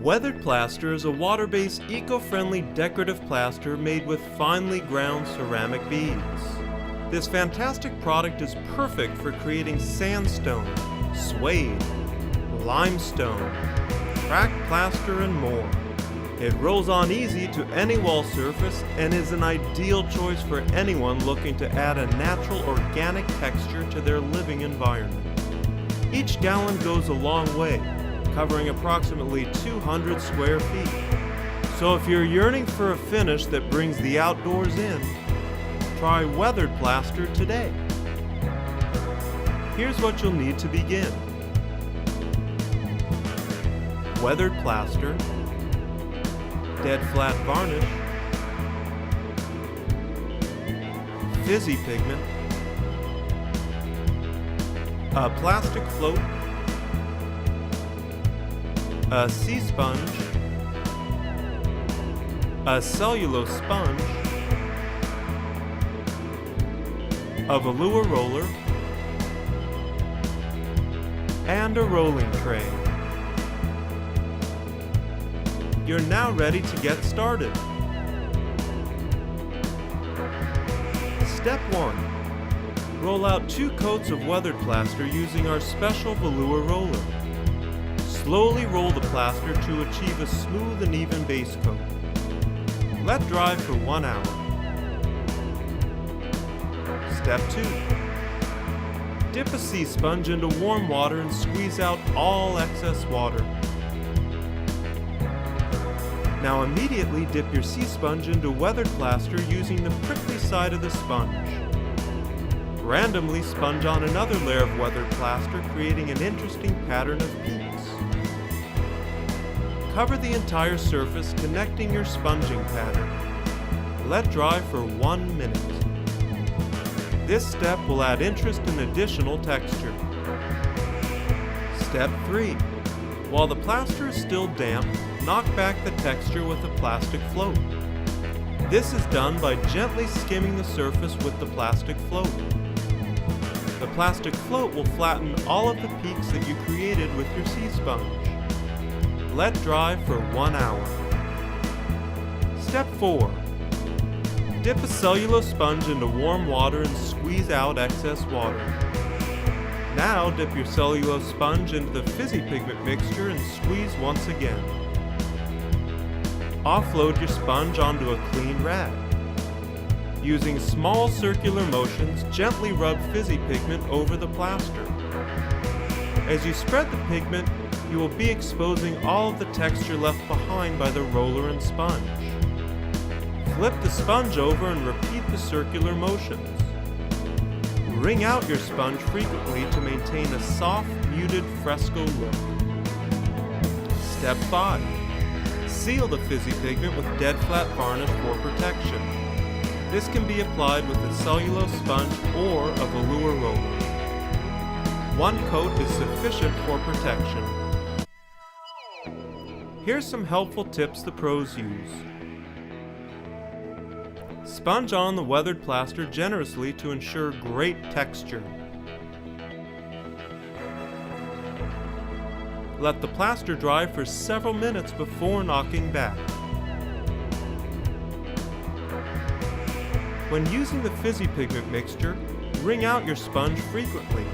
Weathered plaster is a water-based, eco-friendly decorative plaster made with finely ground ceramic beads. This fantastic product is perfect for creating sandstone, suede, limestone, cracked plaster, and more. It rolls on easy to any wall surface and is an ideal choice for anyone looking to add a natural, organic texture to their living environment. Each gallon goes a long way, covering approximately 200 square feet. So if you're yearning for a finish that brings the outdoors in, try weathered plaster today. Here's what you'll need to begin. Weathered plaster, dead flat varnish, fizzy pigment, a plastic float, a sea sponge, a cellulose sponge, a velour roller, and a rolling tray. You're now ready to get started. Step 1. Roll out 2 coats of weathered plaster using our special velour roller. Slowly roll the plaster to achieve a smooth and even base coat. Let dry for 1 hour. Step 2. Dip a sea sponge into warm water and squeeze out all excess water. Now immediately dip your sea sponge into weathered plaster using the prickly side of the sponge. Randomly sponge on another layer of weathered plaster, creating an interesting pattern of peaks. Cover the entire surface, connecting your sponging pattern. Let dry for 1 minute. This step will add interest and additional texture. Step 3. While the plaster is still damp, knock back the texture with a plastic float. This is done by gently skimming the surface with the plastic float. The plastic float will flatten all of the peaks that you created with your sea sponge. Let dry for 1 hour. Step 4. Dip a cellulose sponge into warm water and squeeze out excess water. Now dip your cellulose sponge into the fizzy pigment mixture and squeeze once again. Offload your sponge onto a clean rag. Using small circular motions, gently rub fizzy pigment over the plaster. As you spread the pigment, you will be exposing all of the texture left behind by the roller and sponge. Flip the sponge over and repeat the circular motions. Wring out your sponge frequently to maintain a soft, muted fresco look. Step 5. Seal the fizzy pigment with dead flat varnish for protection. This can be applied with a cellulose sponge or a velour roller. 1 coat is sufficient for protection. Here's some helpful tips the pros use. Sponge on the weathered plaster generously to ensure great texture. Let the plaster dry for several minutes before knocking back. When using the fizzy pigment mixture, wring out your sponge frequently.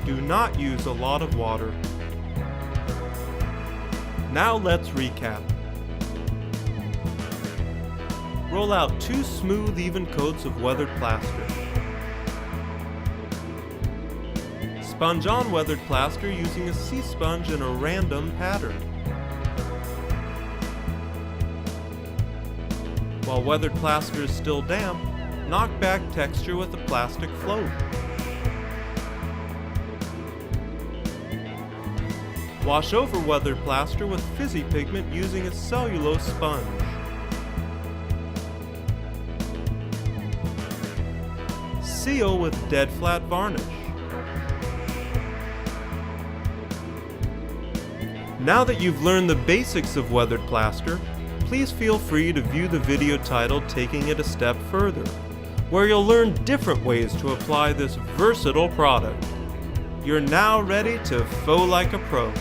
Do not use a lot of water. Now let's recap. Roll out 2 smooth, even coats of weathered plaster. Sponge on weathered plaster using a sea sponge in a random pattern. While weathered plaster is still damp, knock back texture with a plastic float. Wash over weathered plaster with fizzy pigment using a cellulose sponge. Seal with dead flat varnish. Now that you've learned the basics of weathered plaster, please feel free to view the video titled Taking It a Step Further, where you'll learn different ways to apply this versatile product. You're now ready to faux like a pro.